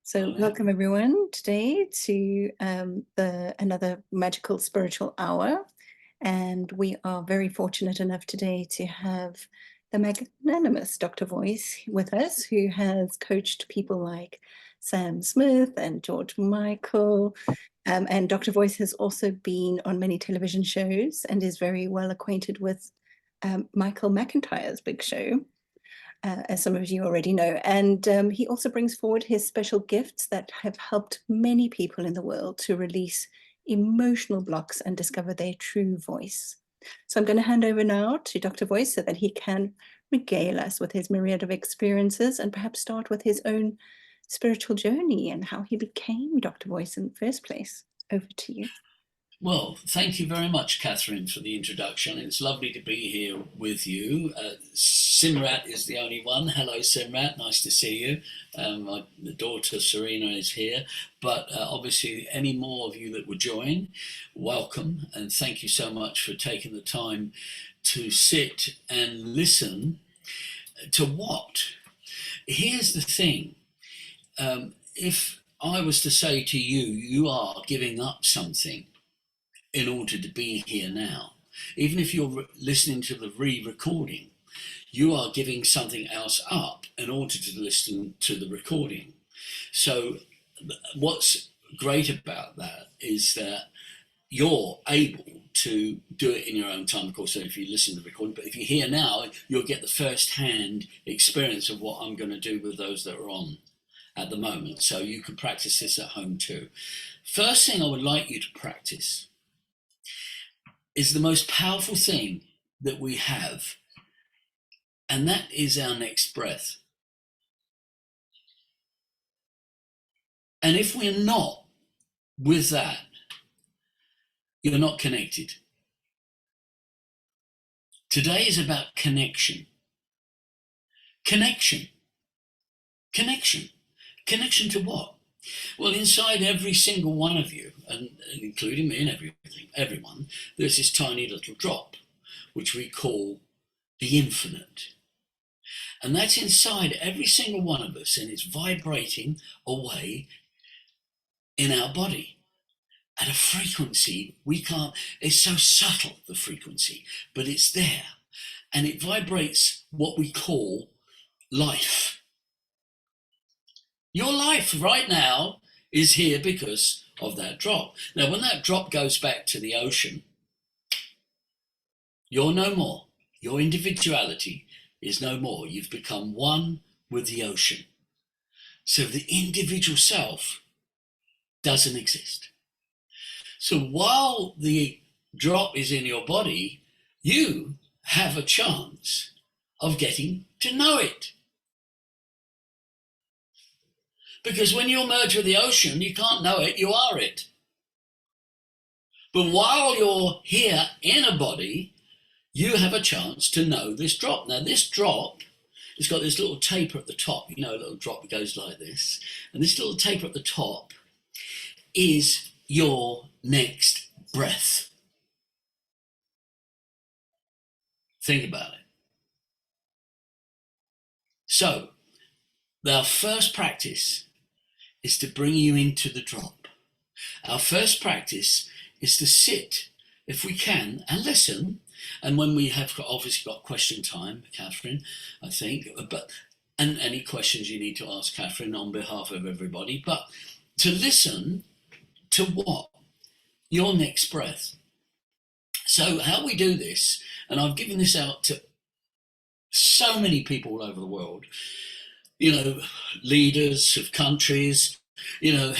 So welcome everyone today to another magical spiritual hour. And we are very fortunate enough today to have the magnanimous Dr. Voice with us, who has coached people like Sam Smith and George Michael. And Dr. Voice has also been on many television shows and is very well acquainted with Michael McIntyre's big show. As some of you already know. And he also brings forward his special gifts that have helped many people in the world to release emotional blocks and discover their true voice. So I'm going to hand over now to Dr. Voice so that he can regale us with his myriad of experiences and perhaps start with his own spiritual journey and how he became Dr. Voice in the first place. Over to you. Well, thank you very much, Catherine, for the introduction. It's lovely to be here with you. Simrat is the only one. Hello, Simrat. Nice to see you. My daughter, Serena, is here. But obviously, any more of you that would join, welcome. And thank you so much for taking the time to sit and listen to what? Here's the thing. If I was to say to you, you are giving up something in order to be here now. Even if you're listening to the re-recording, you are giving something else up in order to listen to the recording. So what's great about that is that you're able to do it in your own time, of course, so if you listen to the recording, but if you're here now, you'll get the first-hand experience of what I'm going to do with those that are on at the moment. So you can practice this at home too. First thing I would like you to practice is the most powerful thing that we have, and that is our next breath. And if we're not with that, you're not connected. Today is about connection. Connection. Connection. Connection to what? Well, inside every single one of you, and including me and everyone, there's this tiny little drop, which we call the infinite. And that's inside every single one of us, and it's vibrating away in our body at a frequency we can't, it's so subtle, the frequency, but it's there. And it vibrates what we call life. Your life right now is here because of that drop. Now, when that drop goes back to the ocean, you're no more. Your individuality is no more. You've become one with the ocean. So the individual self doesn't exist. So while the drop is in your body, you have a chance of getting to know it. Because when you're merged with the ocean, you can't know it, you are it. But while you're here in a body, you have a chance to know this drop. Now, this drop has got this little taper at the top. You know, a little drop that goes like this. And this little taper at the top is your next breath. Think about it. So, our first practice is to bring you into the drop. Our first practice is to sit, if we can, and listen. And when we have obviously got question time, Catherine, I think, and any questions you need to ask Catherine on behalf of everybody, but to listen to what? Your next breath. So how we do this, and I've given this out to so many people all over the world, you know, leaders of countries, you know,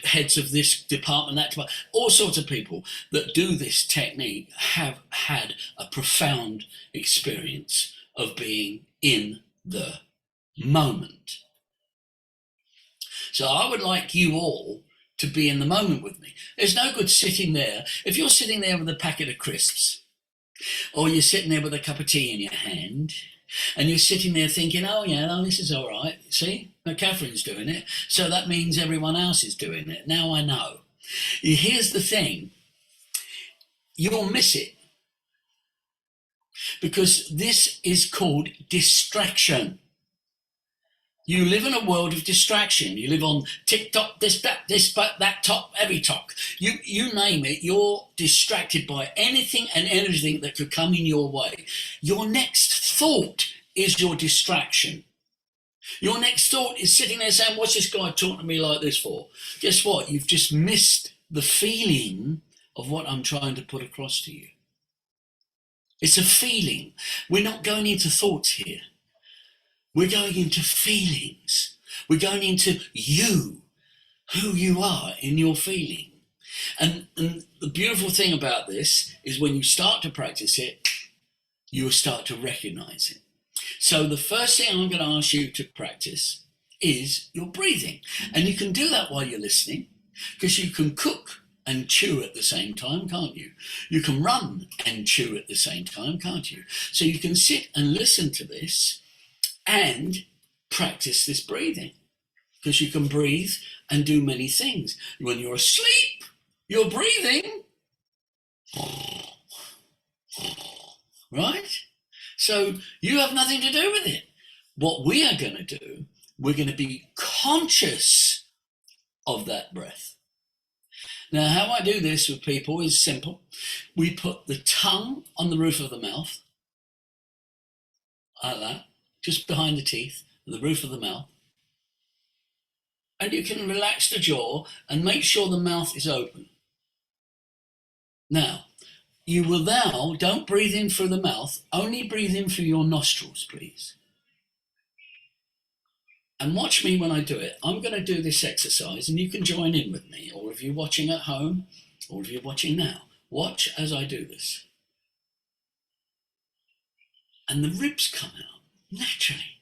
heads of this department, that department, all sorts of people that do this technique have had a profound experience of being in the moment. So I would like you all to be in the moment with me. There's no good sitting there. If you're sitting there with a packet of crisps, or you're sitting there with a cup of tea in your hand, and you're sitting there thinking, oh yeah, no, this is all right. See, now Catherine's doing it, so that means everyone else is doing it. Now I know. Here's the thing. You'll miss it. Because this is called distraction. You live in a world of distraction. You live on TikTok, that top, every talk. You name it, you're distracted by anything and everything that could come in your way. Your next thought is your distraction. Your next thought is sitting there saying, what's this guy talking to me like this for? Guess what? You've just missed the feeling of what I'm trying to put across to you. It's a feeling. We're not going into thoughts here. We're going into feelings. We're going into you, who you are in your feeling. And the beautiful thing about this is when you start to practice it, you will start to recognize it. So the first thing I'm going to ask you to practice is your breathing. And you can do that while you're listening, because you can cook and chew at the same time, can't you? You can run and chew at the same time, can't you? So you can sit and listen to this and practice this breathing, because you can breathe and do many things. When you're asleep, you're breathing, right? So you have nothing to do with it. What we are going to do, we're going to be conscious of that breath. Now, how I do this with people is simple. We put the tongue on the roof of the mouth, like that, just behind the teeth, the roof of the mouth. And you can relax the jaw and make sure the mouth is open. Now, you will now, don't breathe in through the mouth, only breathe in through your nostrils, please. And watch me when I do it. I'm going to do this exercise and you can join in with me. All of you watching at home, all of you watching now, watch as I do this. And the ribs come out naturally.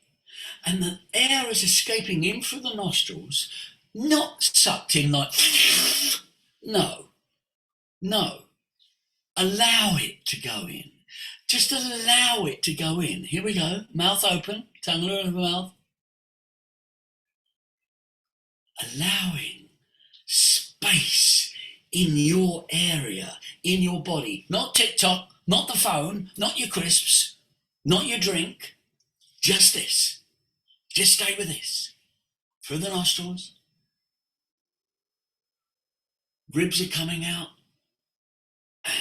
And the air is escaping in through the nostrils, not sucked in like, no. Allow it to go in. Just allow it to go in. Here we go. Mouth open, tongue over the mouth. Allowing space in your area, in your body. Not TikTok, not the phone, not your crisps, not your drink. Just this. Just stay with this. Through the nostrils. Ribs are coming out. And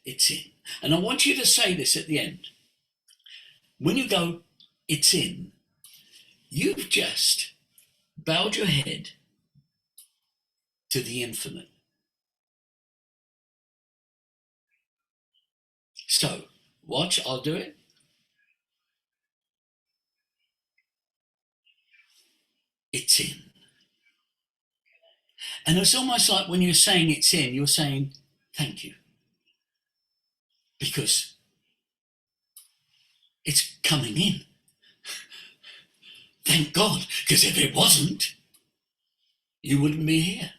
it's in. And I want you to say this at the end. When you go, it's in, you've just bowed your head to the infinite. So, watch, I'll do it. It's in. And it's almost like when you're saying it's in, you're saying, thank you. Because it's coming in. Thank God, because if it wasn't, you wouldn't be here.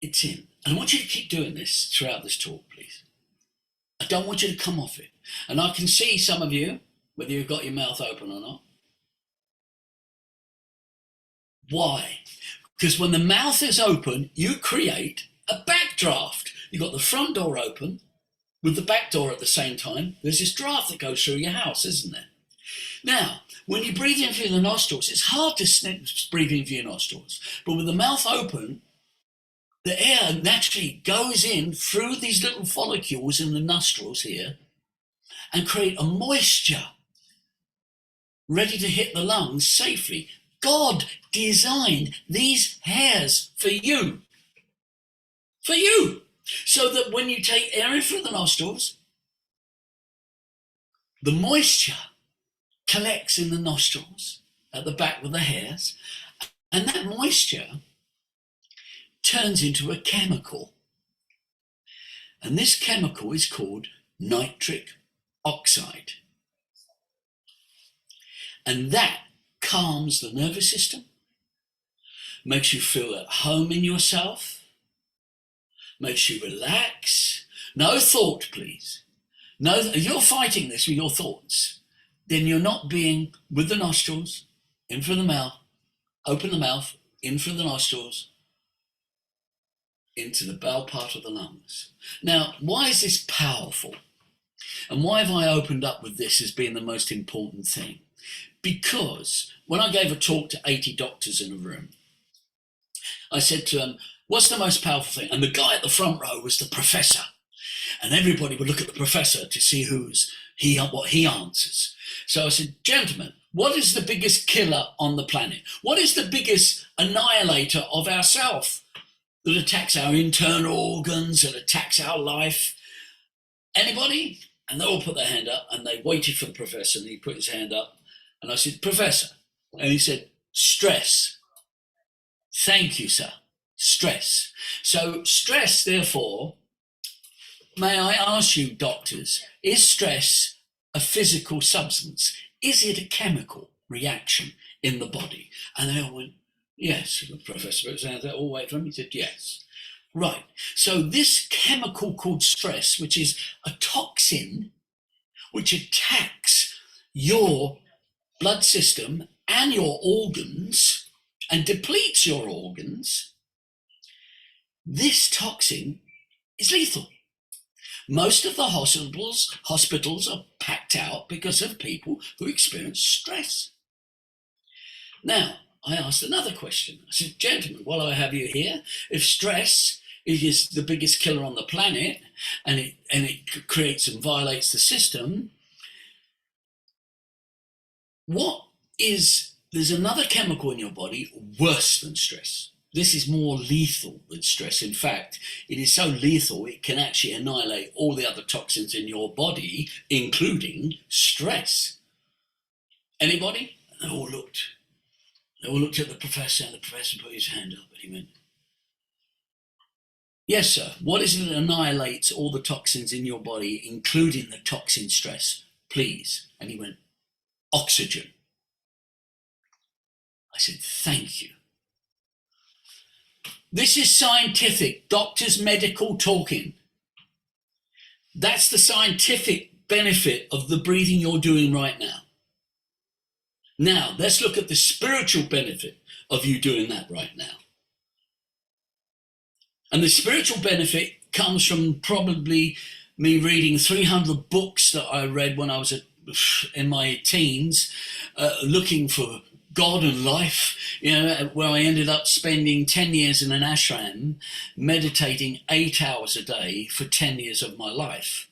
It's in. And I want you to keep doing this throughout this talk, please. I don't want you to come off it. And I can see some of you, whether you've got your mouth open or not. Why? Because when the mouth is open, you create a backdraft. You've got the front door open with the back door at the same time. There's this draft that goes through your house, isn't there? Now, when you breathe in through the nostrils, it's hard to breathe in through your nostrils. But with the mouth open, the air naturally goes in through these little follicles in the nostrils here and create a moisture ready to hit the lungs safely. God designed these hairs for you. For you. So that when you take air in through the nostrils, the moisture collects in the nostrils at the back of the hairs, and that moisture turns into a chemical. And this chemical is called nitric oxide. And that calms the nervous system, makes you feel at home in yourself, makes you relax. No thought, please. No, if you're fighting this with your thoughts, then you're not being with the nostrils, in through the mouth, open the mouth, in through the nostrils, into the bowel part of the lungs. Now, why is this powerful? And why have I opened up with this as being the most important thing? Because when I gave a talk to 80 doctors in a room, I said to them, what's the most powerful thing? And the guy at the front row was the professor. And everybody would look at the professor to see what he answers. So I said, gentlemen, what is the biggest killer on the planet? What is the biggest annihilator of ourself that attacks our internal organs, that attacks our life? Anybody? And they all put their hand up, and they waited for the professor, and he put his hand up. And I said, Professor. And he said, stress. Thank you, sir. Stress. So stress, therefore, may I ask you, doctors, is stress a physical substance? Is it a chemical reaction in the body? And they all went, yes. The professor put his hand all the way from him. He said, yes. Right. So this chemical called stress, which is a toxin which attacks your blood system and your organs and depletes your organs, this toxin is lethal. Most of the hospitals are packed out because of people who experience stress. Now, I asked another question. I said, gentlemen, while I have you here, if stress is the biggest killer on the planet and it creates and violates the system, there's another chemical in your body worse than stress. This is more lethal than stress. In fact, it is so lethal it can actually annihilate all the other toxins in your body, including stress. Anybody? They all looked. They all looked at the professor, and the professor put his hand up, and he went, yes, sir. What is it that annihilates all the toxins in your body, including the toxin stress? Please. And he went, oxygen. I said, thank you. This is scientific, doctors' medical talking. That's the scientific benefit of the breathing you're doing right now. Now, let's look at the spiritual benefit of you doing that right now. And the spiritual benefit comes from probably me reading 300 books that I read when I was in my teens, looking for God and life, where I ended up spending 10 years in an ashram, meditating 8 hours a day for 10 years of my life.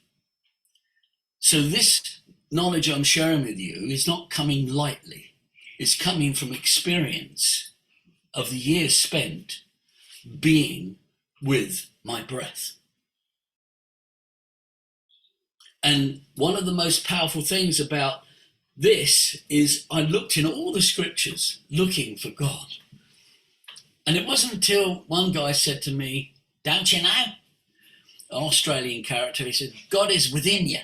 So this knowledge I'm sharing with you is not coming lightly. It's coming from experience of the years spent being with my breath. And one of the most powerful things about this is I looked in all the scriptures looking for God. And it wasn't until one guy said to me, don't you know? An Australian character, he said, God is within you.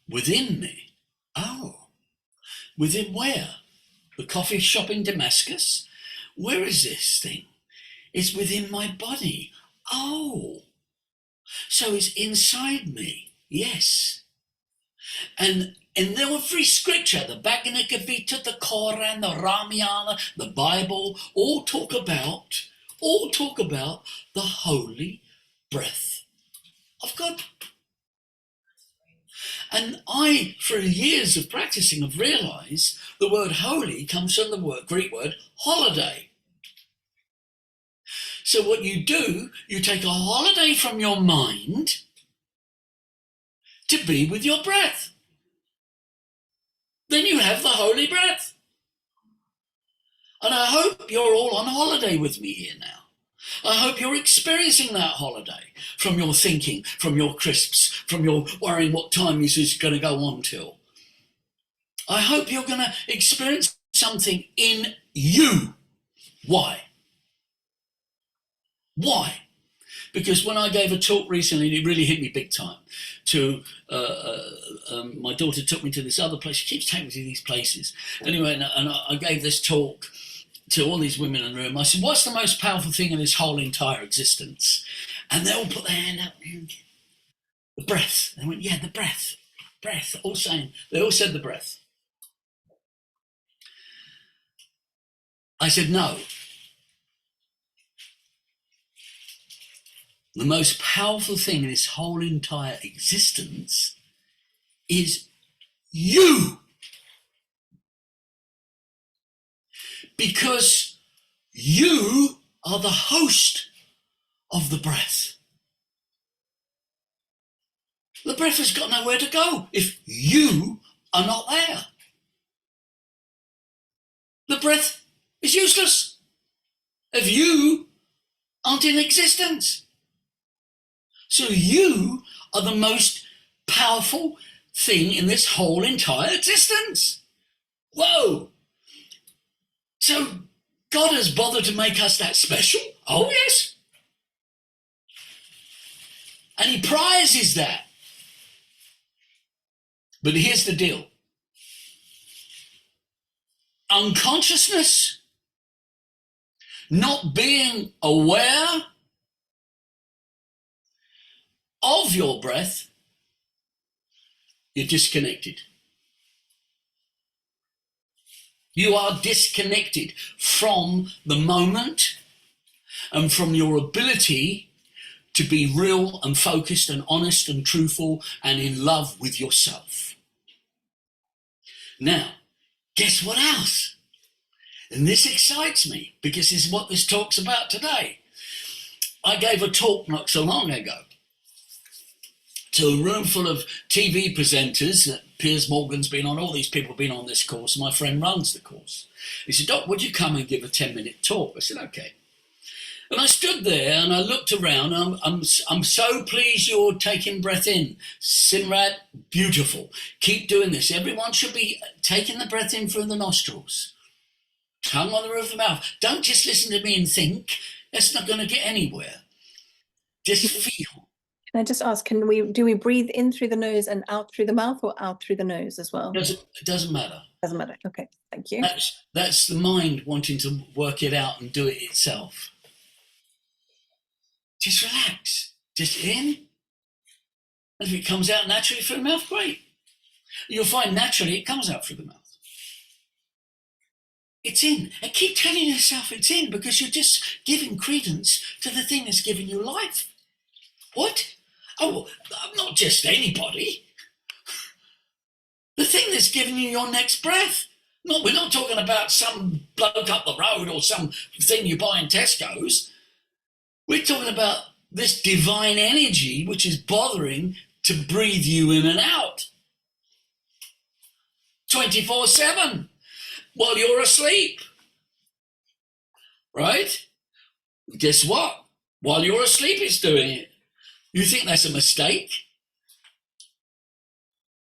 Within me? Oh, within where? The coffee shop in Damascus? Where is this thing? It's within my body. Oh, so it's inside me. Yes. And in every scripture, the Bhagavad Gita, the Quran, the Ramayana, the Bible, all talk about the holy breath of God. And I, through years of practicing, have realized the word holy comes from the Greek word holiday. So what you do, you take a holiday from your mind to be with your breath. Then you have the holy breath. And I hope you're all on holiday with me here now. I hope you're experiencing that holiday from your thinking, from your crisps, from your worrying what time this is going to go on till. I hope you're going to experience something in you. Why? Why? Because when I gave a talk recently, it really hit me big time. My daughter took me to this other place. She keeps taking me to these places. Anyway, and I gave this talk to all these women in the room. I said, what's the most powerful thing in this whole entire existence? And they all put their hand up. The breath. They went, yeah, the breath. Breath. They all said the breath. I said, no. The most powerful thing in this whole entire existence is you. Because you are the host of the breath. The breath has got nowhere to go if you are not there. The breath is useless if you aren't in existence. So you are the most powerful thing in this whole entire existence. Whoa! So God has bothered to make us that special? Oh yes. And he prizes that. But here's the deal. Unconsciousness, not being aware of your breath, you're disconnected. You are disconnected from the moment and from your ability to be real and focused and honest and truthful and in love with yourself. Now, guess what else? And this excites me because this is what this talk's about today. I gave a talk not so long ago to a room full of TV presenters. Piers Morgan's been on, all these people have been on this course. My friend runs the course. He said, Doc, would you come and give a 10-minute talk? I said, okay. And I stood there and I looked around. I'm so pleased you're taking breath in. Simrat, beautiful. Keep doing this. Everyone should be taking the breath in through the nostrils. Tongue on the roof of the mouth. Don't just listen to me and think. That's not going to get anywhere. Just feel. Can I just ask, do we breathe in through the nose and out through the mouth, or out through the nose as well? It doesn't matter. Doesn't matter. Okay, thank you. That's the mind wanting to work it out and do it itself. Just relax. Just in. And if it comes out naturally through the mouth, great. You'll find naturally it comes out through the mouth. It's in. And keep telling yourself it's in, because you're just giving credence to the thing that's giving you life. What? Oh, I'm not just anybody. The thing that's giving you your next breath. No, we're not talking about some bloke up the road or some thing you buy in Tesco's. We're talking about this divine energy which is bothering to breathe you in and out 24/7 while you're asleep. Right? Guess what? While you're asleep, it's doing it. You think that's a mistake?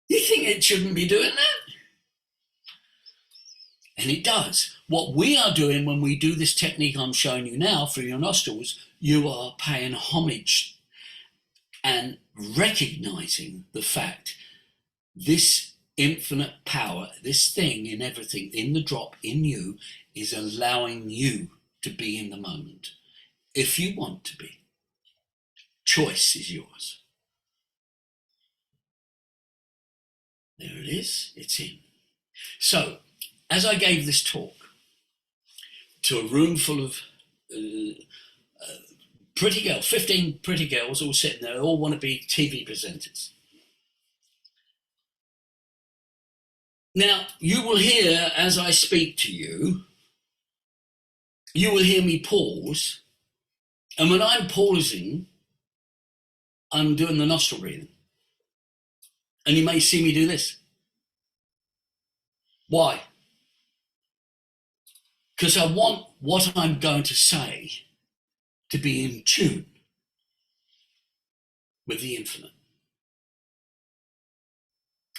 You think it shouldn't be doing that? And it does. What we are doing when we do this technique I'm showing you now through your nostrils, you are paying homage and recognizing the fact this infinite power, this thing in everything, in the drop, in you, is allowing you to be in the moment. If you want to be. Choice is yours. There it is. It's in. So, as I gave this talk to a room full of pretty girls, 15 pretty girls all sitting there, all want to be TV presenters. Now, you will hear as I speak to you, you will hear me pause. And when I'm pausing, I'm doing the nostril breathing. And you may see me do this. Why? Because I want what I'm going to say to be in tune with the infinite,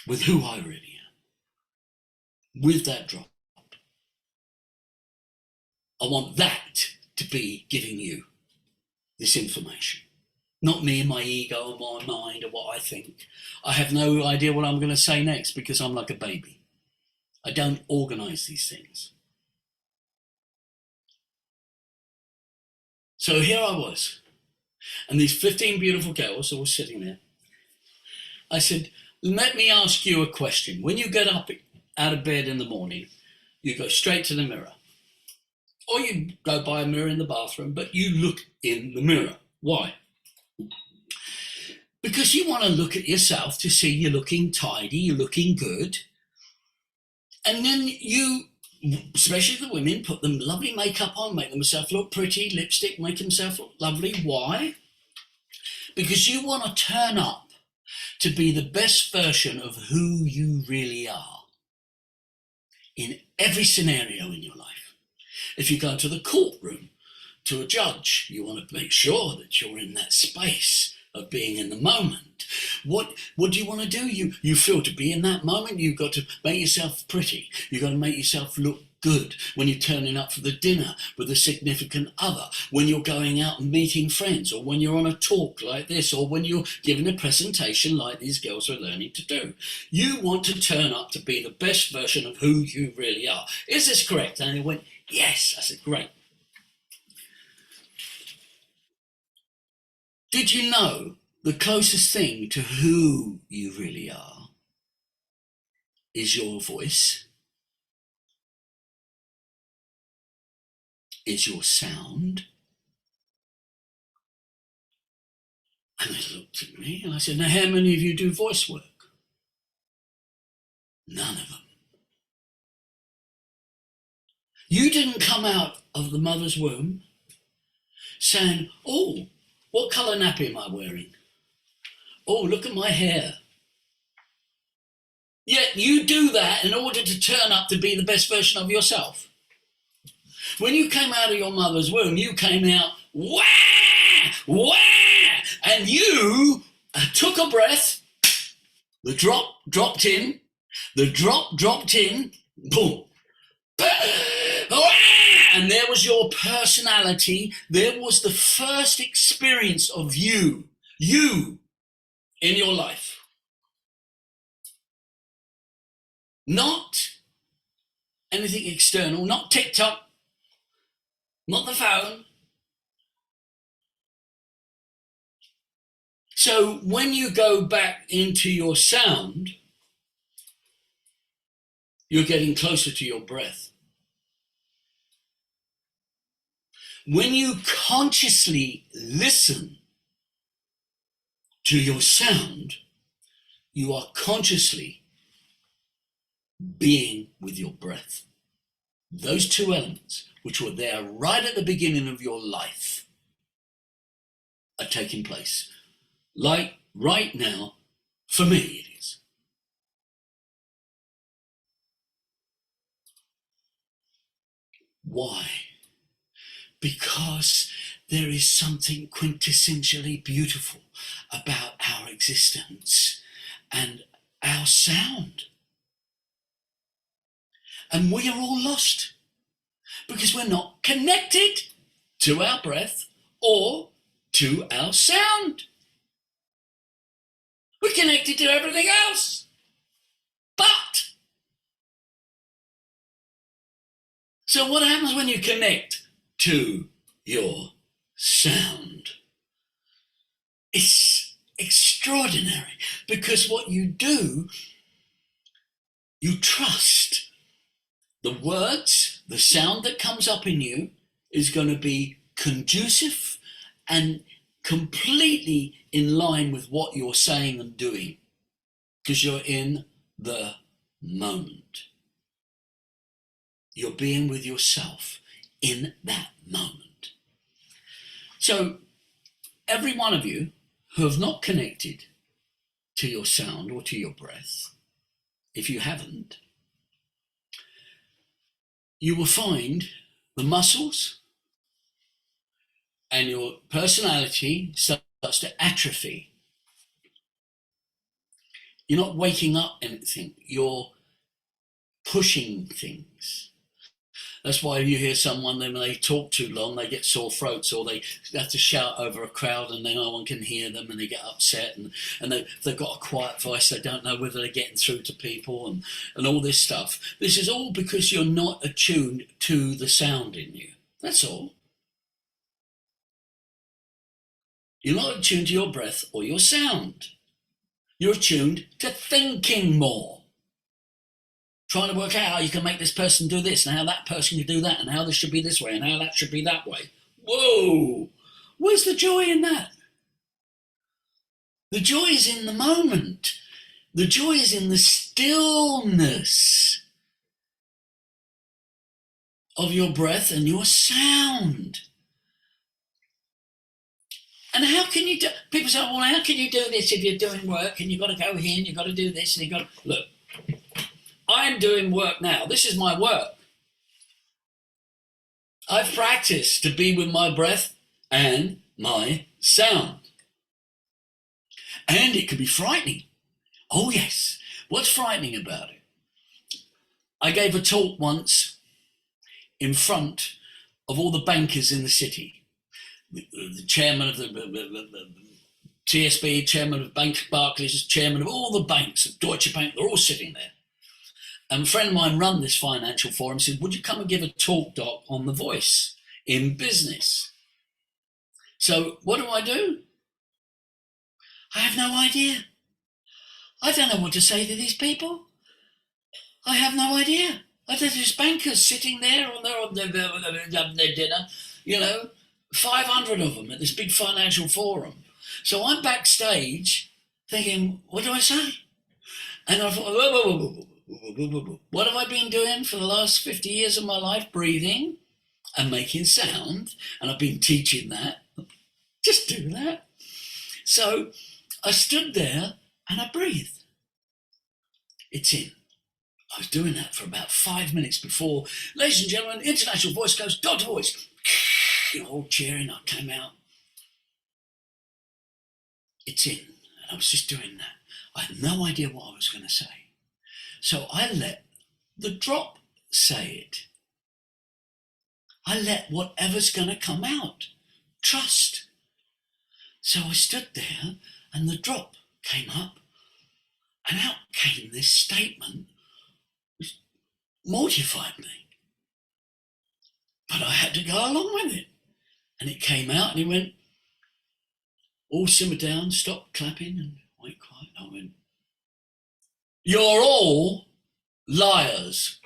with who I really am, with that drop. I want that to be giving you this information. Not me and my ego and my mind or what I think. I have no idea what I'm going to say next because I'm like a baby. I don't organize these things. So here I was, and these 15 beautiful girls all sitting there. I said, let me ask you a question. When you get up out of bed in the morning, you go straight to the mirror. Or you go by a mirror in the bathroom, but you look in the mirror. Why? because you want to look at yourself to see you're looking tidy, you're looking good. And then you, especially the women, put them lovely makeup on, make themselves look pretty, lipstick, make themselves look lovely. Why? Because you want to turn up to be the best version of who you really are in every scenario in your life. If you go to the courtroom, to a judge, you want to make sure that you're in that space of being in the moment. What do you want to do? You feel to be in that moment, you've got to make yourself pretty. You've got to make yourself look good when you're turning up for the dinner with a significant other, when you're going out and meeting friends, or when you're on a talk like this, or when you're giving a presentation like these girls are learning to do. You want to turn up to be the best version of who you really are. Is this correct? And they went, yes. I said, great. Did you know the closest thing to who you really are is your voice, is your sound? And they looked at me and I said, now how many of you do voice work? None of them. You didn't come out of the mother's womb saying, oh, what colour nappy am I wearing? Oh, look at my hair. Yet you do that in order to turn up to be the best version of yourself. When you came out of your mother's womb, you came out, wah, wah, and you took a breath, the drop dropped in, the drop dropped in, boom, and there was your personality. There was the first experience of you in your life. Not anything external, not TikTok, not the phone. So when you go back into your sound, you're getting closer to your breath. When you consciously listen to your sound, you are consciously being with your breath. Those two elements, which were there right at the beginning of your life, are taking place. Like right now, for me it is. Why? Because there is something quintessentially beautiful about our existence and our sound. And we are all lost because we're not connected to our breath or to our sound. We're connected to everything else. But, so what happens when you connect to your sound? It's extraordinary because what you do, you trust the words, the sound that comes up in you is going to be conducive and completely in line with what you're saying and doing because you're in the moment. You're being with yourself in that moment. So every one of you who have not connected to your sound or to your breath, if you haven't, you will find the muscles and your personality starts to atrophy. You're not waking up anything, you're pushing things. That's why you hear someone, when they talk too long, they get sore throats or they have to shout over a crowd and then no one can hear them and they get upset and they've got a quiet voice, they don't know whether they're getting through to people and all this stuff. This is all because you're not attuned to the sound in you. That's all. You're not attuned to your breath or your sound. You're attuned to thinking more. Trying to work out how you can make this person do this and how that person can do that and how this should be this way and how that should be that way. Whoa! Where's the joy in that? The joy is in the moment. The joy is in the stillness of your breath and your sound. And how can you do? People say, "Well, how can you do this if you're doing work and you've got to go here and you've got to do this and you've got to look." I'm doing work now. This is my work. I've practiced to be with my breath and my sound, and it can be frightening. Oh yes, what's frightening about it? I gave a talk once in front of all the bankers in the city. The chairman of the TSB, chairman of Bank Barclays, chairman of all the banks, Deutsche Bank, they're all sitting there. And a friend of mine run this financial forum, said, "Would you come and give a talk, Doc, on the voice in business?" So what do? I have no idea. I don't know what to say to these people. I have no idea. There's bankers sitting there on their dinner, 500 of them at this big financial forum. So I'm backstage thinking, what do I say? And I thought, whoa. What have I been doing for the last 50 years of my life? Breathing and making sound. And I've been teaching that. Just do that. So I stood there and I breathed. It's in. I was doing that for about 5 minutes before, ladies and gentlemen, international voice goes, Dr. Voice. All cheering, I came out. It's in. And I was just doing that. I had no idea what I was going to say. So I let the drop say it. I let whatever's going to come out. Trust. So I stood there and the drop came up and out came this statement which mortified me. But I had to go along with it. And it came out and he went, all simmer down, stop clapping and wait quiet. And I went, "You're all liars."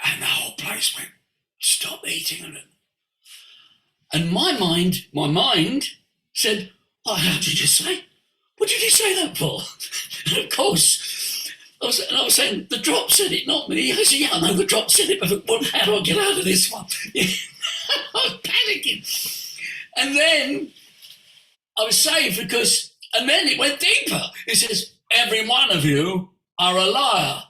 And the whole place went, "Stop eating." And my mind said, "Oh, how did you say? What did you say that for?" And of course, I was saying, the drop said it, not me. I said, "Yeah, I know the drop said it, but how do I get out of this one?" I was panicking. And then I was saved and then it went deeper. It says, "Every one of you are a liar."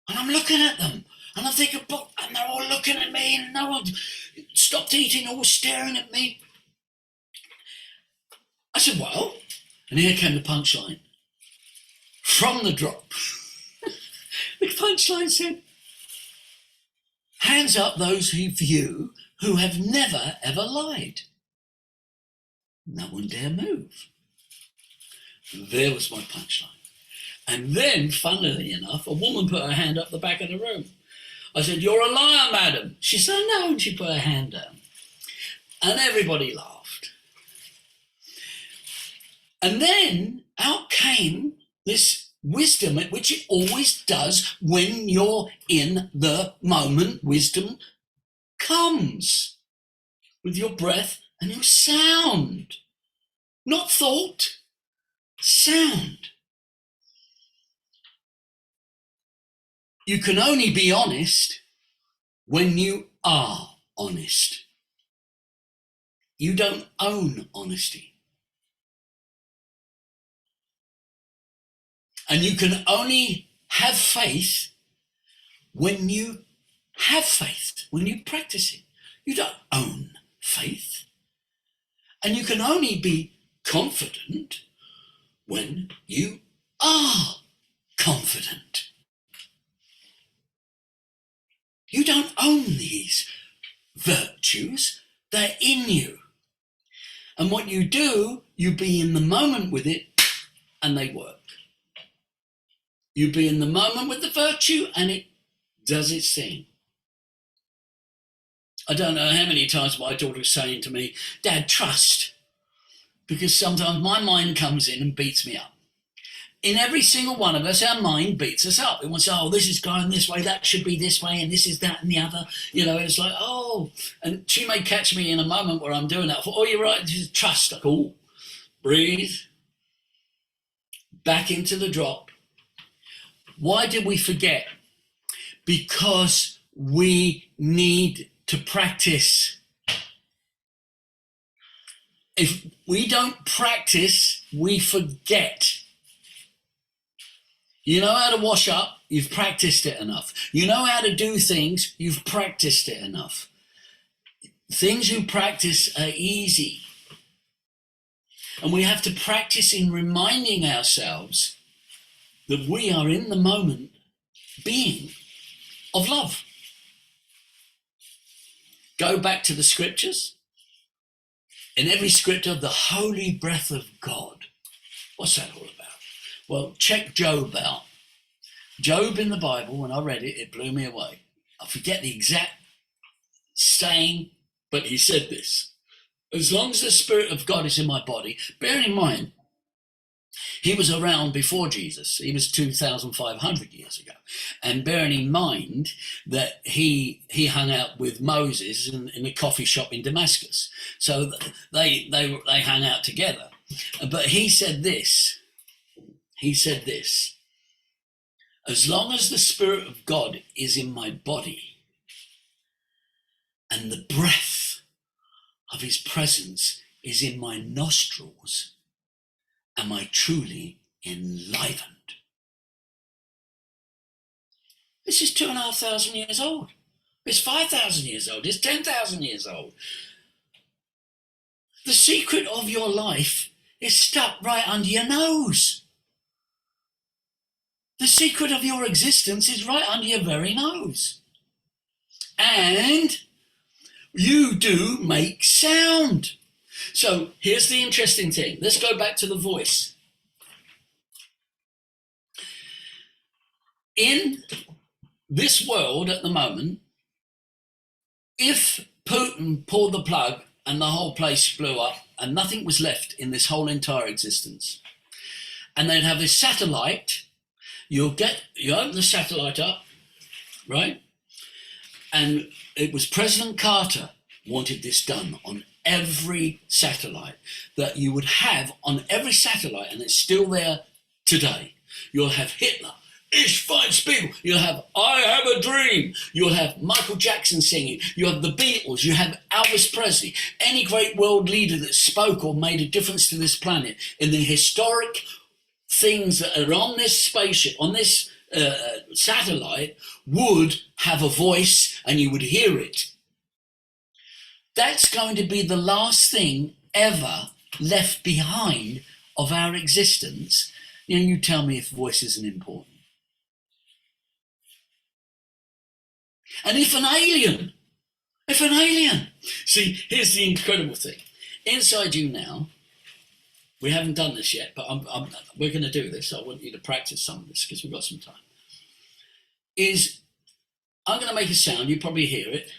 And I'm looking at them and I'm thinking, and they're all looking at me and no one stopped eating, all staring at me. I said, "Well," and here came the punchline from the drop. The punchline said, "Hands up those of you who have never ever lied." No one dare move. There was my punchline. And then, funnily enough, a woman put her hand up the back of the room. I said, "You're a liar, madam." She said, "No," and she put her hand down. And everybody laughed. And then out came this wisdom, which it always does when you're in the moment. Wisdom comes with your breath and your sound. Not thought, sound. You can only be honest when you are honest. You don't own honesty. And you can only have faith when you have faith, when you practice it. You don't own faith. And you can only be confident when you are confident. You don't own these virtues, they're in you. And what you do, you be in the moment with it and they work. You be in the moment with the virtue and it does its thing. I don't know how many times my daughter's saying to me, "Dad, trust," because sometimes my mind comes in and beats me up. In every single one of us, our mind beats us up. It wants, oh, this is going this way, that should be this way, and this is that and the other. You know, it's like, oh, and she may catch me in a moment where I'm doing that. I thought, oh, you're right, just trust. Like, oh, breathe, back into the drop. Why did we forget? Because we need to practice. If we don't practice, we forget. You know how to wash up, you've practiced it enough. You know how to do things, you've practiced it enough. Things you practice are easy. And we have to practice in reminding ourselves that we are in the moment being of love. Go back to the scriptures. In every scripture, the holy breath of God. What's that all about? Well, check Job out. Job in the Bible, when I read it, it blew me away. I forget the exact saying, but he said this. As long as the Spirit of God is in my body, bear in mind, he was around before Jesus. He was 2,500 years ago. And bearing in mind that he hung out with Moses in a coffee shop in Damascus. So they hung out together. But he said this. As long as the Spirit of God is in my body and the breath of his presence is in my nostrils, am I truly enlivened? This is 2,500 years old. It's 5,000 years old. It's 10,000 years old. The secret of your life is stuck right under your nose. The secret of your existence is right under your very nose. And you do make sound. So here's the interesting thing. Let's go back to the voice. In this world at the moment, if Putin pulled the plug and the whole place blew up and nothing was left in this whole entire existence, and they'd have this satellite, you open the satellite up, right? And it was President Carter wanted this done on every satellite, that you would have on every satellite, and it's still there today. You'll have Hitler, Ich find Spiegel. You'll have I Have a Dream. You'll have Michael Jackson singing. You have the Beatles. You have Elvis Presley. Any great world leader that spoke or made a difference to this planet in the historic things that are on this spaceship, on this satellite, would have a voice and you would hear it. That's going to be the last thing ever left behind of our existence. You know, you tell me if voice isn't important. And if an alien, see, here's the incredible thing. Inside you now, we haven't done this yet, but we're going to do this. I want you to practice some of this because we've got some time. I'm going to make a sound. You probably hear it.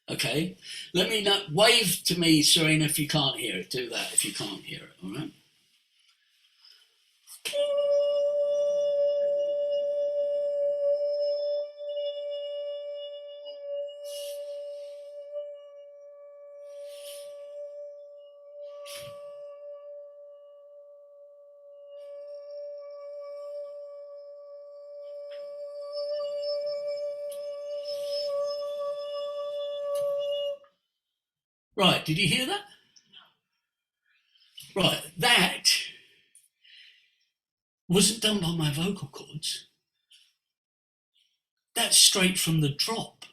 Okay. Let me know. Wave to me, Serena, if you can't hear it. Do that if you can't hear it. All right. Right, did you hear that? Right, that wasn't done by my vocal cords. That's straight from the drop.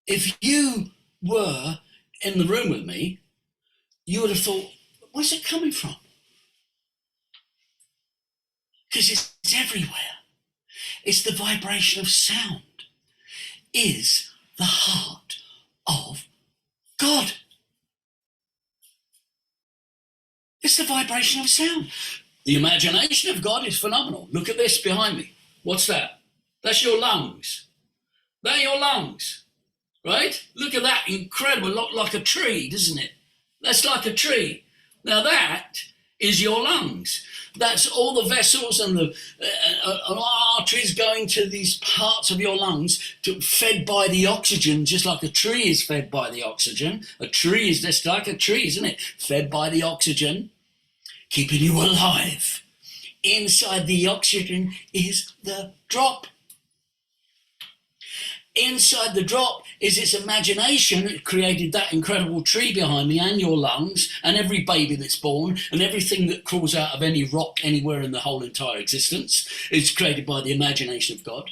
If you were in the room with me, you would have thought, where's it coming from? Because it's everywhere. It's the vibration of sound. Is the heart of God. It's the vibration of sound. The imagination of God is phenomenal. Look at this behind me. What's that? That's your lungs. They're your lungs, right? Look at that, incredible, look like a tree, doesn't it? That's like a tree. Now that is your lungs. That's all the vessels and the arteries going to these parts of your lungs, fed by the oxygen, just like a tree is fed by the oxygen. A tree is just like a tree, isn't it? Fed by the oxygen, keeping you alive. Inside the oxygen is the drop. Inside the drop is its imagination. It created that incredible tree behind me and your lungs and every baby that's born and everything that crawls out of any rock anywhere in the whole entire existence is created by the imagination of God.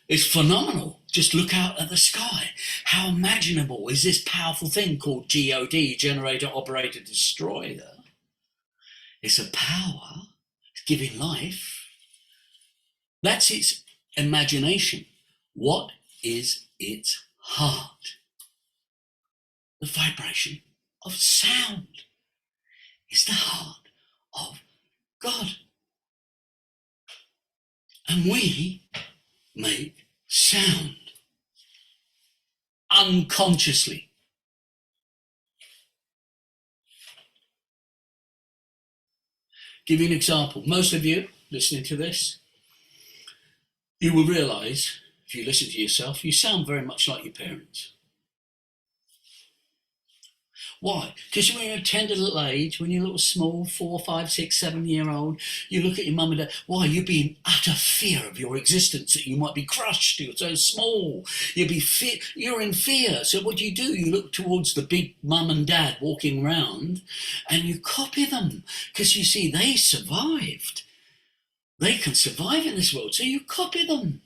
It's phenomenal. Just look out at the sky. How imaginable is this powerful thing called God, generator, operator, destroyer? It's a power giving life. That's its imagination. What is its heart? The vibration of sound is the heart of God. And we make sound unconsciously. Give you an example. Most of you listening to this, you will realise, if you listen to yourself, you sound very much like your parents. Why? Because when you're a tender little age, when you're a little small, 4, 5, 6, 7-year-old, you look at your mum and dad. Why? You'd be in utter fear of your existence, that you might be crushed. You're so small. You're in fear. So what do? You look towards the big mum and dad walking around, and you copy them. Because you see, they survived. They can survive in this world, so you copy them.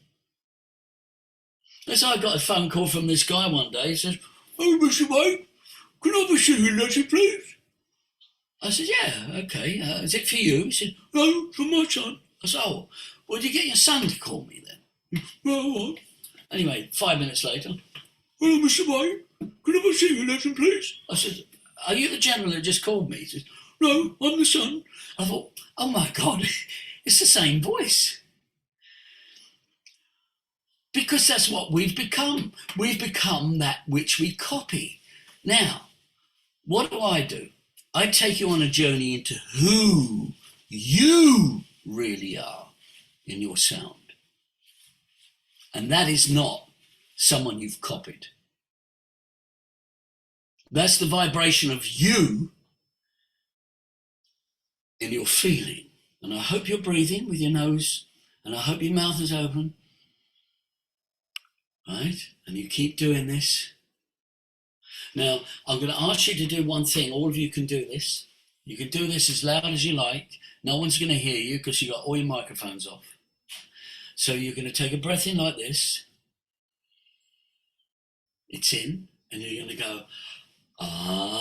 As I got a phone call from this guy one day, he says, "Oh, Mr. White, can I have a singing lesson, please?" I said, "Yeah, okay. Is it for you?" He said, "No, for my son." I said, "Oh, well, did you get your son to call me then?" "No, what?" Anyway, 5 minutes later, "Hello, Mr. White, can I have a singing lesson, please?" I said, "Are you the general who just called me?" He said, "No, I'm the son." I thought, oh my God, it's the same voice. Because that's what we've become. We've become that which we copy. Now, what do? I take you on a journey into who you really are in your sound. And that is not someone you've copied. That's the vibration of you in your feeling. And I hope you're breathing with your nose, and I hope your mouth is open. Right? And you keep doing this. Now, I'm going to ask you to do one thing. All of you can do this. You can do this as loud as you like. No one's going to hear you because you've got all your microphones off. So you're going to take a breath in like this. It's in, and you're going to go, ah.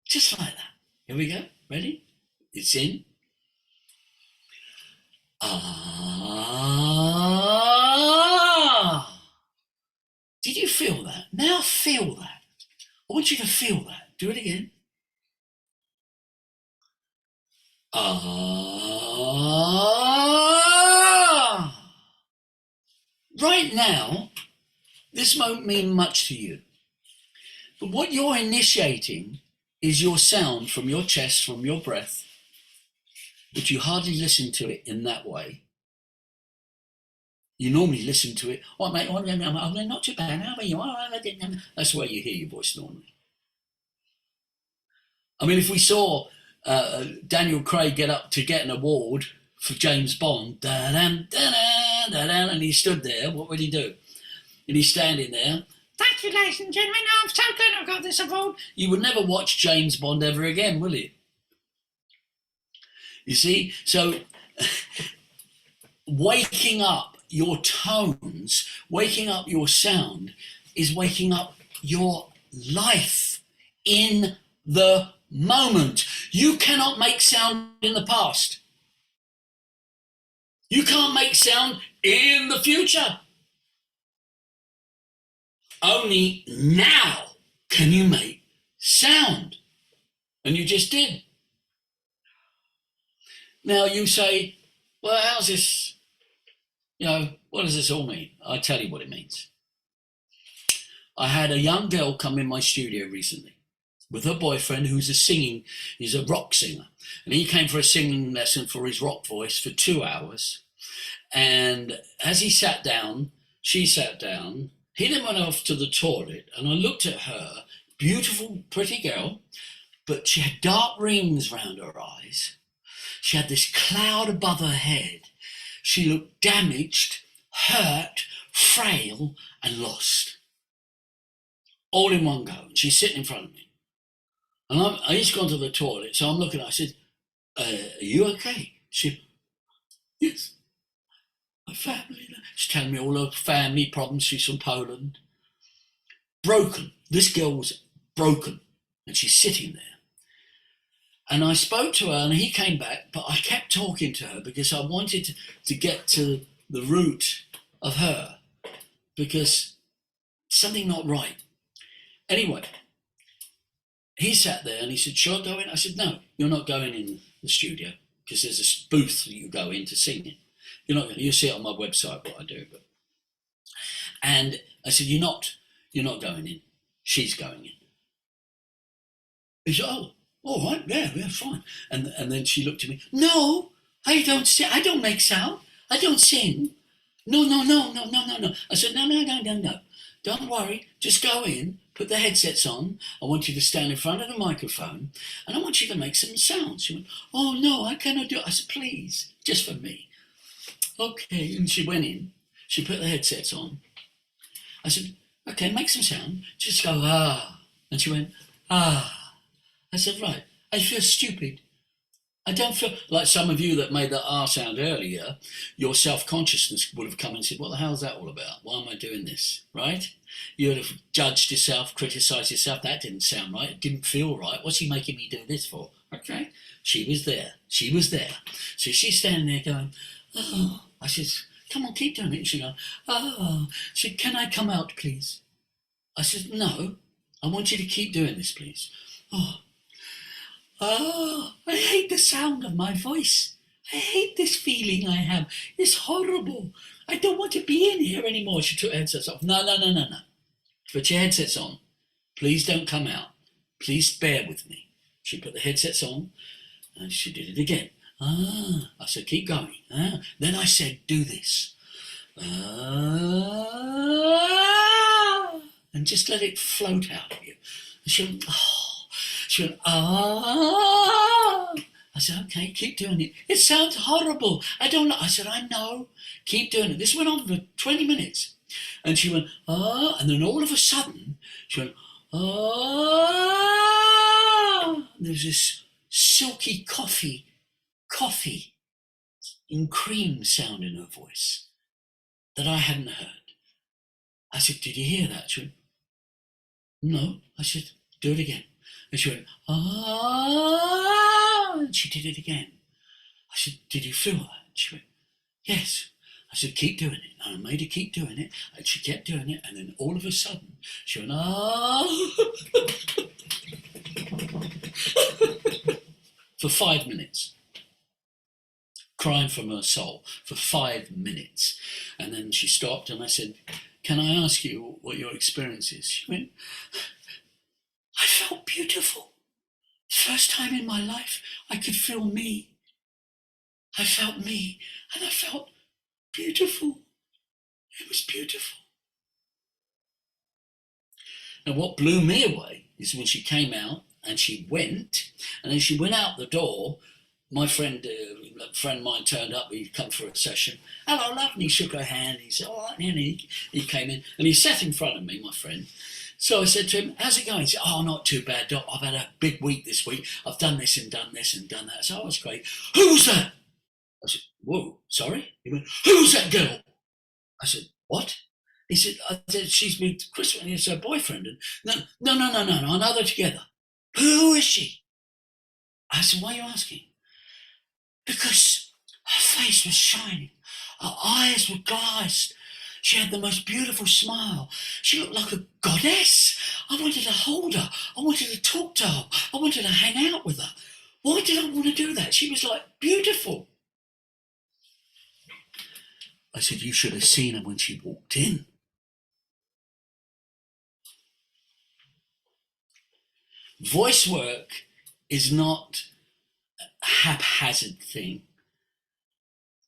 Just like that. Here we go. Ready? It's in. Ah. Did you feel that? Now feel that. I want you to feel that. Do it again. Ah. Right now, this won't mean much to you. But what you're initiating is your sound from your chest, from your breath, but you hardly listen to it in that way. You normally listen to it, "Oh, mate, I'm not too bad, how are you?" That's the way you hear your voice normally. I mean, if we saw Daniel Craig get up to get an award for James Bond, da-dam, da-dam, da-dam, and he stood there, what would he do? And he's standing there, "Thank you, ladies and gentlemen, I'm so good I've got this award." You would never watch James Bond ever again, will you? You see? So waking up your tones, waking up your sound is waking up your life in the moment. You cannot make sound in the past. You can't make sound in the future. Only now can you make sound. And you just did. Now you say, "Well, how's this, what does this all mean?" I'll tell you what it means. I had a young girl come in my studio recently. with her boyfriend, he's a rock singer. And he came for a singing lesson for his rock voice for 2 hours. And as he sat down, she sat down. He then went off to the toilet, and I looked at her, beautiful, pretty girl, but she had dark rings round her eyes. She had this cloud above her head. She looked damaged, hurt, frail, and lost. All in one go. And she's sitting in front of me. And he's gone to the toilet, so I'm looking at her. I said, are you okay? She, yes, my family. She's telling me all her family problems. She's from Poland. Broken. This girl was broken. And she's sitting there. And I spoke to her and he came back, but I kept talking to her because I wanted to get to the root of her, because something not right. Anyway, he sat there and he said, "Shall I go in?" I said, "No, you're not going in the studio, because there's a booth that you go in to sing in. You'll see it on my website what I do." And I said, You're not going in. She's going in." He said, "Oh, all right, yeah, fine." And then she looked at me. "No, I don't sing. I don't make sound. I don't sing. No, no, no, no, no, no, no." I said, "No, no, no, no, no. Don't worry. Just go in, put the headsets on. I want you to stand in front of the microphone, and I want you to make some sounds." She went, "Oh, no, I cannot do it." I said, "Please, just for me." Okay. And she went in. She put the headsets on. I said, "Okay, make some sound. Just go, ah." And she went, "Ah." I said, "Right. I feel stupid. I don't feel like some of you that made that R sound earlier. Your self-consciousness would have come and said, what the hell is that all about? Why am I doing this?" Right? You would have judged yourself, criticised yourself. That didn't sound right. It didn't feel right. What's he making me do this for? Okay. She was there. She was there. So she's standing there going, "Oh." I said, "Come on, keep doing it." And she goes, "Oh." She said, "Can I come out, please?" I said, "No. I want you to keep doing this, please." "Oh, oh, I hate the sound of my voice. I hate this feeling I have. It's horrible. I don't want to be in here anymore." She took her headsets off. "No, no, no, no, no. Put your headsets on. Please don't come out. Please bear with me." She put the headsets on and she did it again. "Ah." I said, "Keep going." Ah. Then I said, "Do this. Ah." And just let it float out of you. And she went, "Oh." She went, "Ah." I said, "Okay, keep doing it. It sounds horrible. I don't know." I said, "I know. Keep doing it." This went on for 20 minutes. And she went, "Ah." And then all of a sudden, she went, "Ah." And there was this silky coffee in cream sound in her voice that I hadn't heard. I said, "Did you hear that?" She went, "No." I said, "Do it again." And she went, "Ah." And she did it again. I said, "Did you feel that?" She went, "Yes." I said, "Keep doing it." And I made her keep doing it. And she kept doing it. And then all of a sudden, she went, "Ah." For 5 minutes, crying from her soul for 5 minutes. And then she stopped and I said, "Can I ask you what your experience is?" She went, "I felt beautiful. First time in my life I could feel me. I felt me and I felt beautiful. It was beautiful." And what blew me away is when she came out and she went, and then she went out the door. My friend, a friend of mine turned up. He'd come for a session. "Hello, love." And he shook her hand. He said, "All right." And he came in and he sat in front of me, my friend. So I said to him, "How's it going?" He said, "Oh, not too bad, Doc. I've had a big week this week. I've done this and done this and done that." So, "Oh, that's great." "Who was that?" I said, "Whoa, sorry." He went, "Who's that girl?" I said, "What?" He said, "She's with Chris and it's her boyfriend." And no, no, no, no, no, no, now they're together. "Who is she?" I said, "Why are you asking?" "Because her face was shining. Her eyes were glassed. She had the most beautiful smile. She looked like a goddess. I wanted to hold her. I wanted to talk to her. I wanted to hang out with her. Why did I want to do that? She was like beautiful." I said, "You should have seen her when she walked in." Voice work is not a haphazard thing.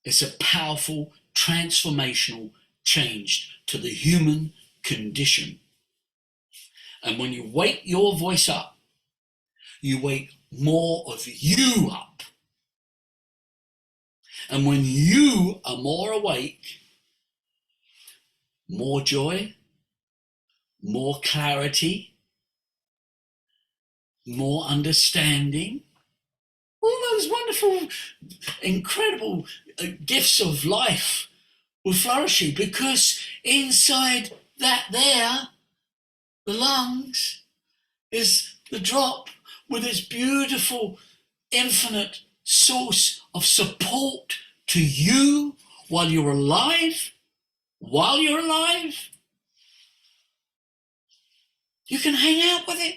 It's a powerful transformational change to the human condition. And when you wake your voice up, you wake more of you up. And when you are more awake, more joy, more clarity, more understanding, all those wonderful, incredible gifts of life will flourish you, because inside that there, the lungs, is the drop with its beautiful, infinite source of support to you while you're alive. While you're alive, you can hang out with it.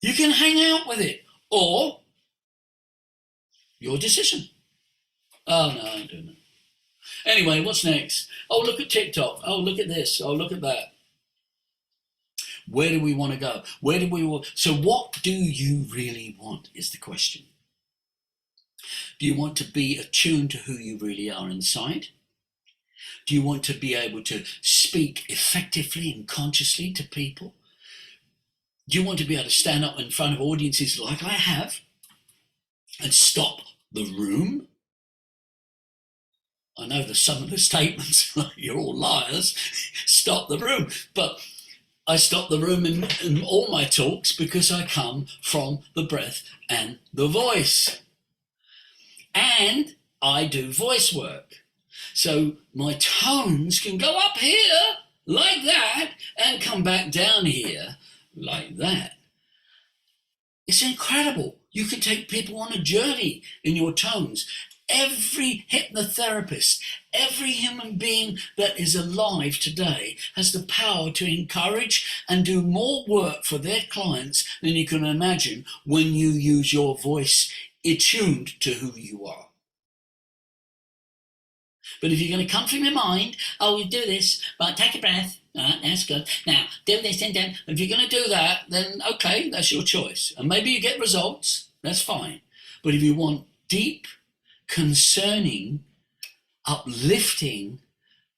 You can hang out with it, or your decision. Oh no, I'm doing that. Anyway, what's next? Oh, look at TikTok. Oh, look at this. Oh, look at that. Where do we want to go? Where do we want? So, what do you really want? Is the question. Do you want to be attuned to who you really are inside? Do you want to be able to speak effectively and consciously to people? Do you want to be able to stand up in front of audiences like I have and stop the room? I know that some of the statements, like you're all liars, stop the room. But I stop the room in all my talks because I come from the breath and the voice. And I do voice work. So my tones can go up here like that and come back down here like that. It's incredible. You can take people on a journey in your tones. Every hypnotherapist, every human being that is alive today has the power to encourage and do more work for their clients than you can imagine when you use your voice attuned to who you are. But if you're going to come from your mind, oh, you do this, right, take a breath, all right, that's good. Now, do this and then. If you're going to do that, then okay, that's your choice. And maybe you get results, that's fine. But if you want deep, concerning, uplifting,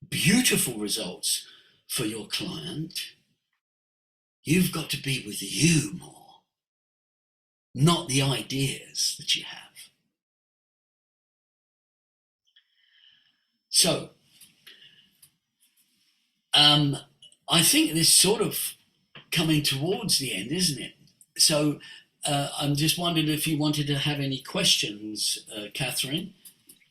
beautiful results for your client, you've got to be with you more, not the ideas that you have. So, I think this sort of coming towards the end, isn't it? So I'm just wondering if you wanted to have any questions, Catherine,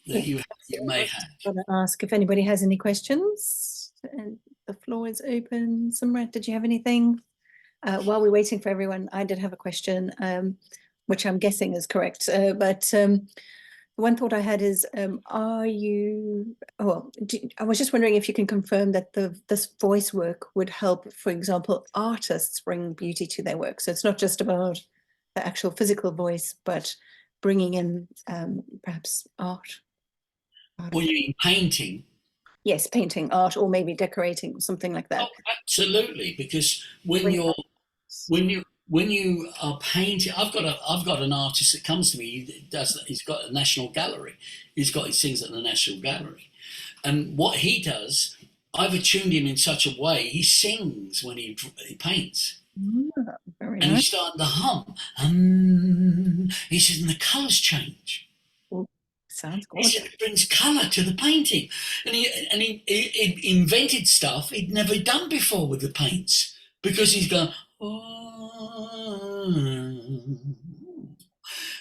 that Yes, you I may was have. going to ask if anybody has any questions. And the floor is open. Simrat, did you have anything? While we're waiting for everyone, I did have a question, which I'm guessing is correct. But one thought I had is, are you, I was just wondering if you can confirm that this voice work would help, for example, artists bring beauty to their work. So it's not just about the actual physical voice, but bringing in perhaps art. Well, you mean painting? Yes, painting, art, or maybe decorating, something like Oh, that. absolutely. Because Bring it when you are painting, I've got an artist that comes to me. He's got a national gallery. He's got his things at the National Gallery, and what he does, I've attuned him in such a way. He sings when he paints. Very And nice. he's starting to hum. He says, and the colours change. Ooh, sounds He said gorgeous. it brings colour to the painting. And he invented stuff he'd never done before with the paints because he's going, oh.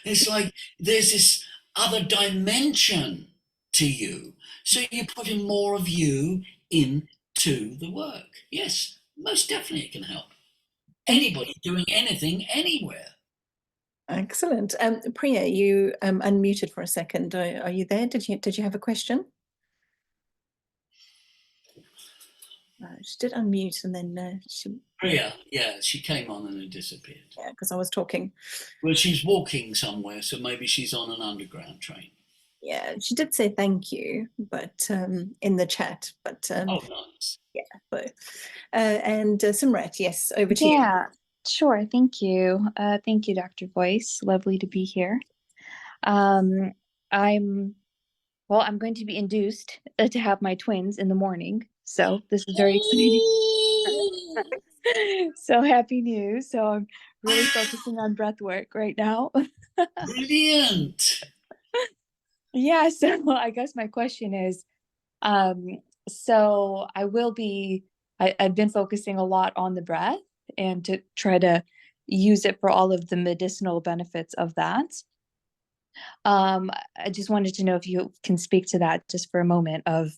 It's like there's this other dimension to you. So you're putting more of you into the work. Yes, most definitely it can help. Anybody doing anything anywhere. Excellent. Priya, you unmuted for a second. Are you there? Did you have a question? She did unmute and then Priya, yeah, she came on and then disappeared. yeah, because I was talking. Well, she's walking somewhere, so maybe she's on an underground train. Yeah, she did say thank you, but in the chat. But Oh, nice. yeah, but and Simrat, yes, over to you. Yeah. Sure, thank you. Thank you, Dr. Voice. Lovely to be here. Um, I'm I'm going to be induced to have my twins in the morning, so this is very exciting. Ooh, So happy news. So I'm really focusing on breath work right now. brilliant. Yeah, so I guess my question is, um, so I've been focusing a lot on the breath and to try to use it for all of the medicinal benefits of that. I just wanted to know if you can speak to that just for a moment of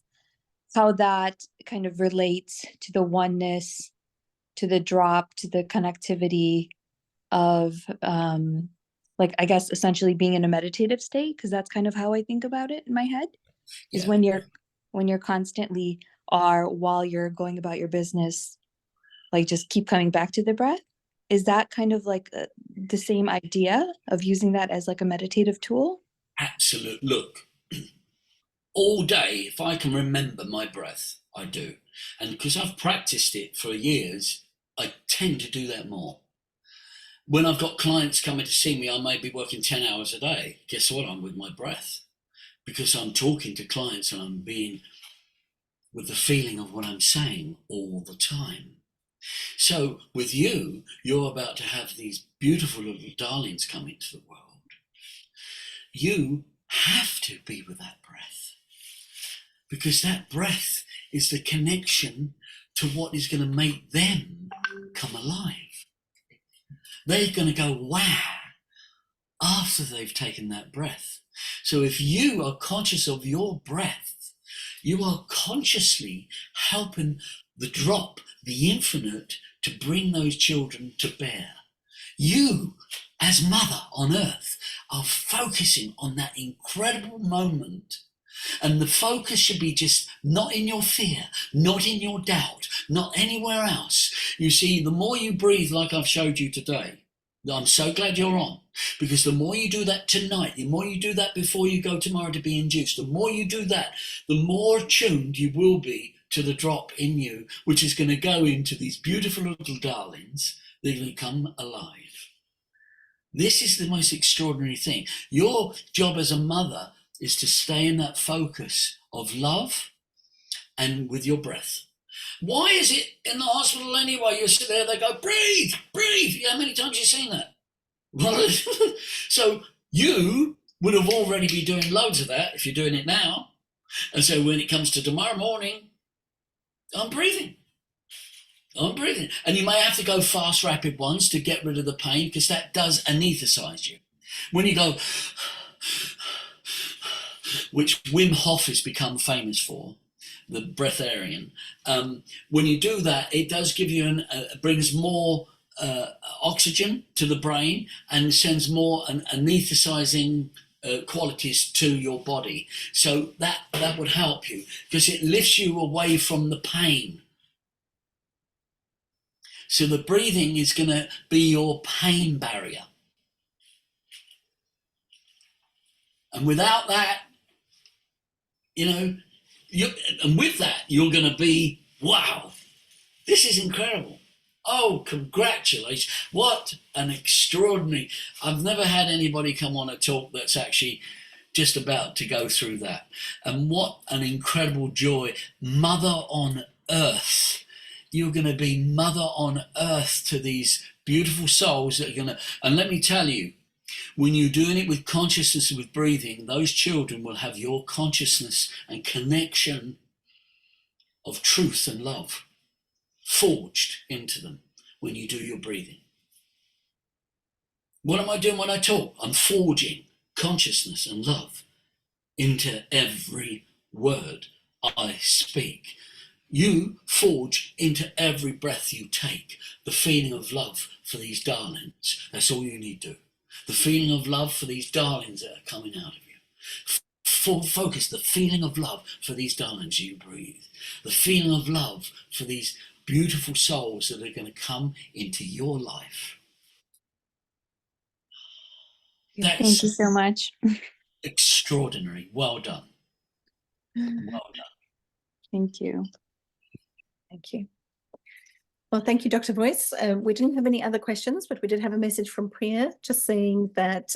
how that kind of relates to the oneness, to the drop, to the connectivity of like I guess essentially being in a meditative state, because that's kind of how I think about it in my head, is Yeah, when you're constantly are while you're going about your business, like just keep coming back to the breath. Is that kind of like the same idea of using that as like a meditative tool? absolute. Look, all day, if I can remember my breath, I do. And because I've practiced it for years, I tend to do that more. When I've got clients coming to see me, I may be working 10 hours a day. Guess what? I'm with my breath because I'm talking to clients and I'm being with the feeling of what I'm saying all the time. So with you, you're about to have these beautiful little darlings come into the world. You have to be with that breath because that breath is the connection to what is going to make them come alive. They're going to go, wow, after they've taken that breath. So if you are conscious of your breath, you are consciously helping the drop, the infinite, to bring those children to bear. You, as mother on earth, are focusing on that incredible moment. And the focus should be just not in your fear, not in your doubt, not anywhere else. You see, the more you breathe, like I've showed you today, I'm so glad you're on. Because the more you do that tonight, the more you do that before you go tomorrow to be induced, the more you do that, the more tuned you will be to the drop in you, which is going to go into these beautiful little darlings. They're going to come alive. This is the most extraordinary thing. Your job as a mother is to stay in that focus of love and with your breath. Why is it in the hospital anyway? You sit there, they go, breathe, breathe. Yeah, how many times have you seen that? Well, so you would have already been doing loads of that if you're doing it now. And so when it comes to tomorrow morning, I'm breathing. I'm breathing. And you may have to go fast, rapid ones to get rid of the pain because that does anesthetize you. When you go, which Wim Hof has become famous for, the breatharian. When you do that, it does give you brings more oxygen to the brain and sends more anesthetizing qualities to your body. So that would help you because it lifts you away from the pain. So the breathing is going to be your pain barrier. And without that, you know, and with that, you're going to be, wow, this is incredible. Oh, congratulations. What an extraordinary. I've never had anybody come on a talk that's actually just about to go through that. And what an incredible joy. Mother on earth. You're going to be mother on earth to these beautiful souls that are going to. And let me tell you, when you're doing it with consciousness and with breathing, those children will have your consciousness and connection of truth and love forged into them when you do your breathing. What am I doing when I talk? I'm forging consciousness and love into every word I speak. You forge into every breath you take the feeling of love for these darlings. That's all you need to do. The feeling of love for these darlings that are coming out of you. Focus the feeling of love for these darlings you breathe. The feeling of love for these beautiful souls that are going to come into your life. Thank you That's so much. extraordinary. Well done. Well done. Thank you. Thank you. Well, thank you, Dr. Voice. We didn't have any other questions, but we did have a message from Priya just saying that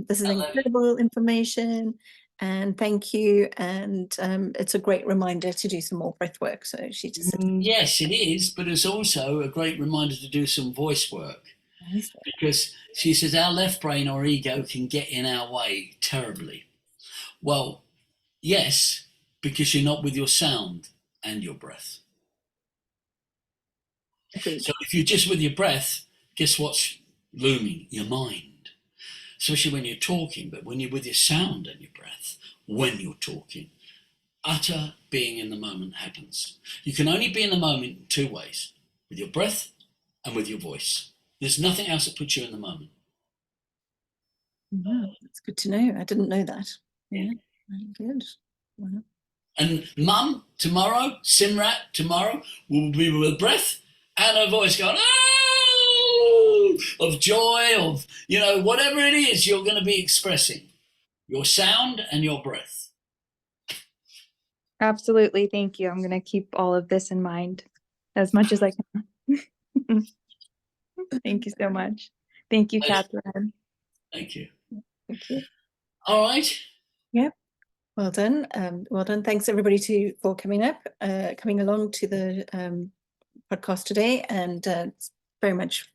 this is Hello. incredible information and thank you. And it's a great reminder to do some more breath work. So she just said, Yes, it is, but it's also a great reminder to do some voice work, nice. because she says our left brain or ego can get in our way terribly. Well, yes, because you're not with your sound and your breath. Agreed. So if you're just with your breath, guess what's looming? Your mind. Especially when you're talking, but when you're with your sound and your breath, when you're talking, utter being in the moment happens. You can only be in the moment in two ways: with your breath and with your voice. There's nothing else that puts you in the moment. Yeah, that's good to know. I didn't know that. Yeah. Very good. Wow. And Mum tomorrow, Simrat tomorrow, will be with a breath and a voice going, oh, of joy, of, whatever it is you're going to be expressing. Your sound and your breath. Absolutely. Thank you. I'm going to keep all of this in mind as much as I can. Thank you so much. Thank you, Catherine. Thank you. Thank you. All right. Yeah. Well done. Well done. Thanks everybody for coming along to the podcast today. And it's very much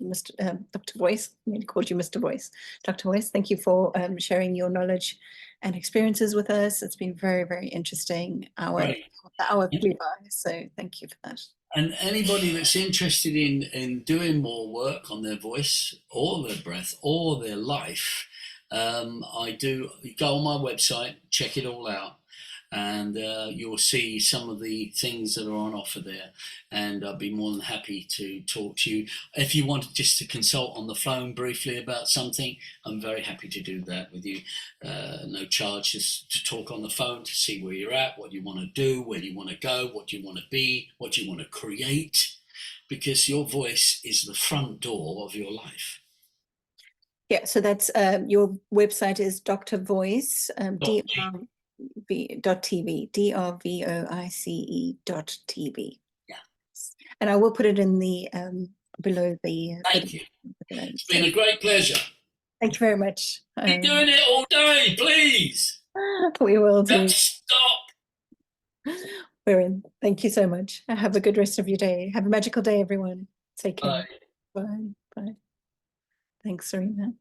Dr. Voice. I nearly called you Mr. Voice. Dr. Voice, thank you for sharing your knowledge and experiences with us. It's been very, very interesting hour. Great. The hour flew by, so thank you for that. And anybody that's interested in doing more work on their voice or their breath or their life, I do go on my website, check it all out, and you'll see some of the things that are on offer there. And I'd be more than happy to talk to you. If you wanted just to consult on the phone briefly about something, I'm very happy to do that with you. No charge, just to talk on the phone to see where you're at, what you want to do, where you want to go, what you want to be, what you want to create, because your voice is the front door of your life. Yeah, so that's your website is Dr. Voice, drv.tv, drvoice.tv. Yeah. And I will put it in the below the. Thank you. It's been a great pleasure. Thank you very much. Keep doing it all day, please. We will do. Don't stop. We're in. Thank you so much. Have a good rest of your day. Have a magical day, everyone. Take care. Bye. Bye. Bye. Thanks, Serena.